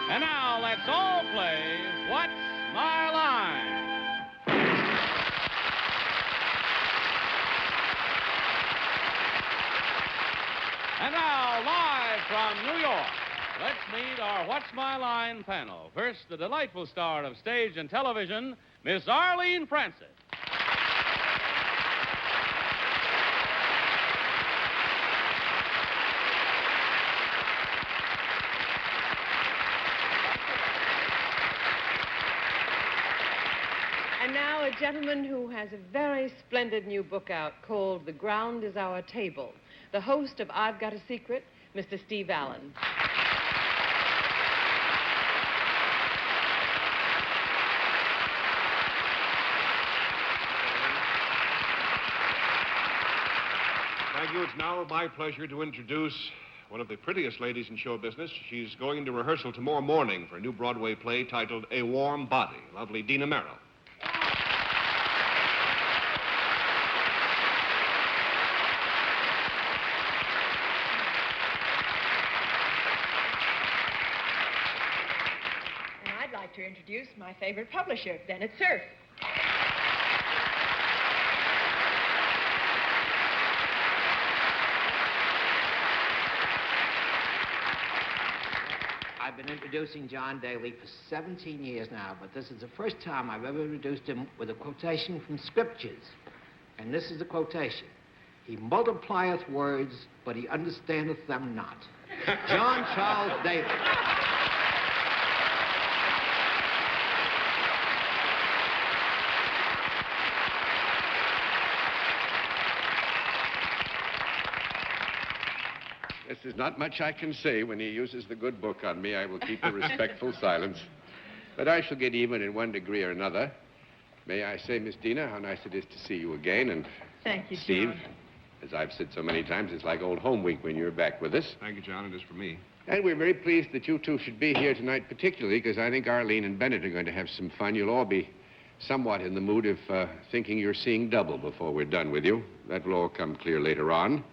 And now let's all play What's My Line? And now, live from New York, let's meet our What's My Line panel. First, the delightful star of stage and television, Miss Arlene Francis. And now a gentleman who has a very splendid new book out called The Ground is Our Table. The host of I've Got a Secret, Mr. Steve Allen. Thank you. It's now my pleasure to introduce one of the prettiest ladies in show business. She's going into rehearsal tomorrow morning for a new Broadway play titled A Warm Body. Lovely Dina Merrill. To introduce my favorite publisher, Bennett Cerf. I've been introducing John Daly for 17 years now, but this is the first time I've ever introduced him with a quotation from scriptures. And this is the quotation. He multiplieth words, but he understandeth them not. John Charles Daly. There's not much I can say. When he uses the good book on me, I will keep a respectful silence. But I shall get even in one degree or another. May I say, Miss Dina, how nice it is to see you again. And thank you, Steve, John. as I've said so many times, it's like old home week when you're back with us. Thank you, John. It is for me. And we're very pleased that you two should be here tonight, particularly because I think Arlene and Bennett are going to have some fun. You'll all be somewhat in the mood of thinking you're seeing double before we're done with you. That will all come clear later on.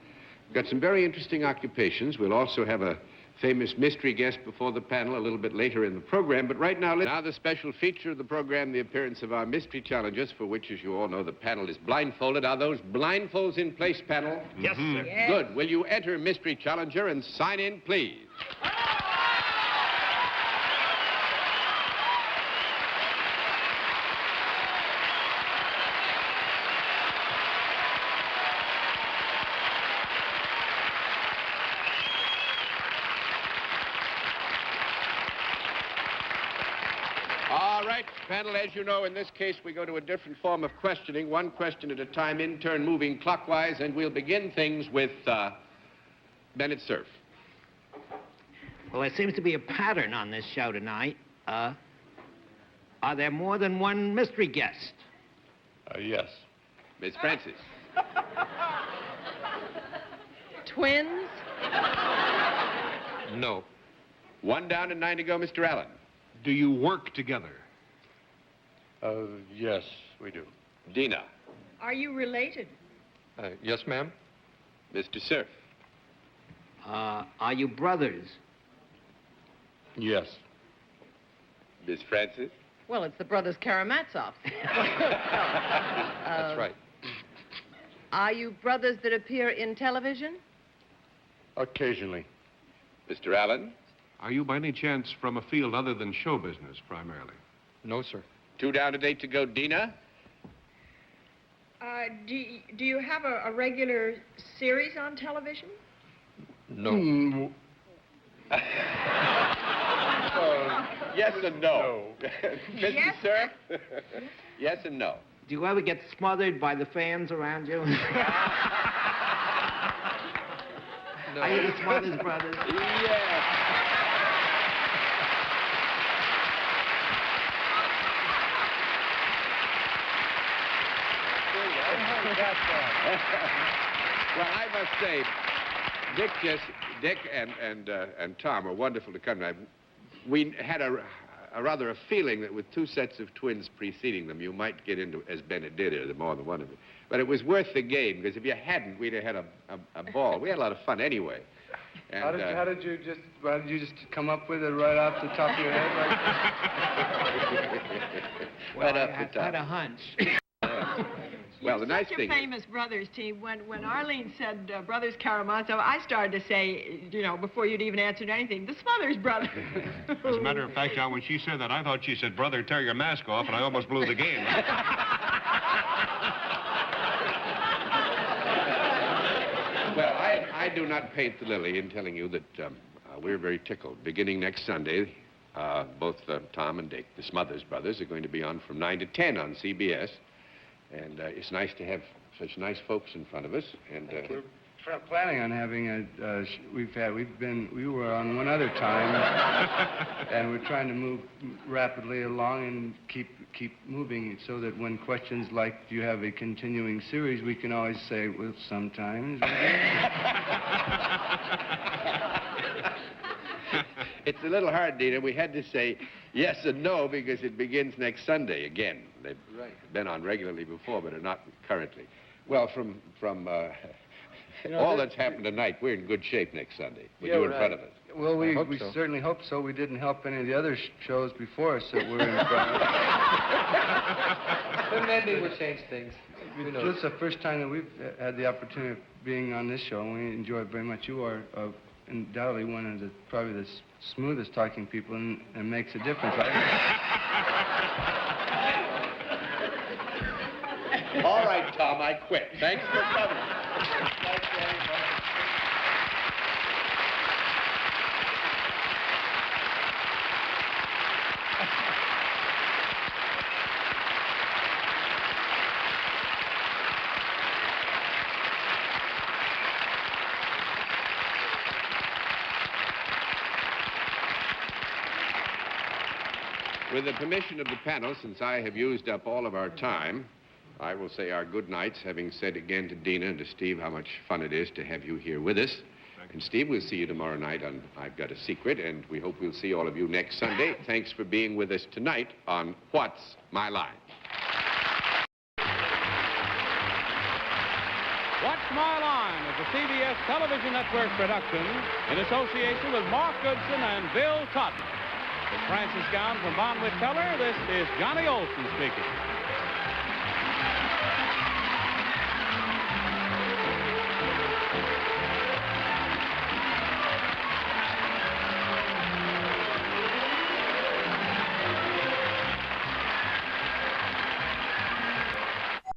We've got some very interesting occupations. We'll also have a famous mystery guest before the panel a little bit later in the program. But right now, the special feature of the program, the appearance of our mystery challengers, for which, as you all know, the panel is blindfolded. Are those blindfolds in place, panel? Yes, sir. Yes. Good. Will you enter mystery challenger and sign in, please? All right, panel, as you know, in this case, we go to a different form of questioning, one question at a time, in turn, moving clockwise, and we'll begin things with Bennett Cerf. Well, there seems to be a pattern on this show tonight. Are there more than one mystery guest? Yes. Miss Francis. Twins? No. One down and 9 to go, Mr. Allen. Do you work together? Yes, we do. Dina. Are you related? Yes, ma'am? Mr. Cerf. Are you brothers? Yes. Miss Francis. Well, it's the brothers Karamazov. That's right. Are you brothers that appear in television? Occasionally. Mr. Allen. Are you by any chance from a field other than show business, primarily? No, sir. 2 down and 8 to go, Dina. Do you have a regular series on television? No. Yes and no. Mr. Yes. Cerf. Yes and no. Do you ever get smothered by the fans around you? No. Are you the Smothers Brothers? Yes. Well, I must say, Dick and Tom are wonderful to come tonight. We had a rather a feeling that with 2 sets of twins preceding them, you might get into, as Bennett did, or more than one of them. But it was worth the game, because if you hadn't, we'd have had a ball. We had a lot of fun anyway. And, Why did you just come up with it right off the top of your head like Well, Right off the I had top. a hunch. Well, the nice Such a thing is, famous brothers team. When Arlene said Brothers Karamazov, I started to say, before you'd even answered anything, the Smothers Brothers. As a matter of fact, John, when she said that, I thought she said, "Brother, tear your mask off," and I almost blew the game. well, I do not paint the lily in telling you that we're very tickled. Beginning next Sunday, both Tom and Dick, the Smothers Brothers, are going to be on from 9 to 10 on CBS. And it's nice to have such nice folks in front of us. And We're planning on having we were on one other time, and we're trying to move rapidly along and keep moving so that when questions like, do you have a continuing series, we can always say, well, sometimes. It's a little hard, Dina. We had to say yes and no because it begins next Sunday again. They've been on regularly before, but are not currently. Well, from all that's happened tonight, we're in good shape next Sunday with you in front of us. Well, we so. certainly hope so. We didn't help any of the other shows before us that were in front of us. But maybe we'll change things. This is the first time that we've had the opportunity of being on this show, and we enjoy it very much. You are undoubtedly one of probably the smoothest talking people, and makes a difference. All right, Tom, I quit. Thanks for coming. With the permission of the panel, since I have used up all of our time, I will say our good nights, having said again to Dina and to Steve how much fun it is to have you here with us. And Steve, we'll see you tomorrow night on I've Got a Secret, and we hope we'll see all of you next Sunday. Thanks for being with us tonight on What's My Line? What's My Line is a CBS television network production in association with Mark Goodson and Bill Todman. With Francis Gown from Bonwit Teller, this is Johnny Olson speaking.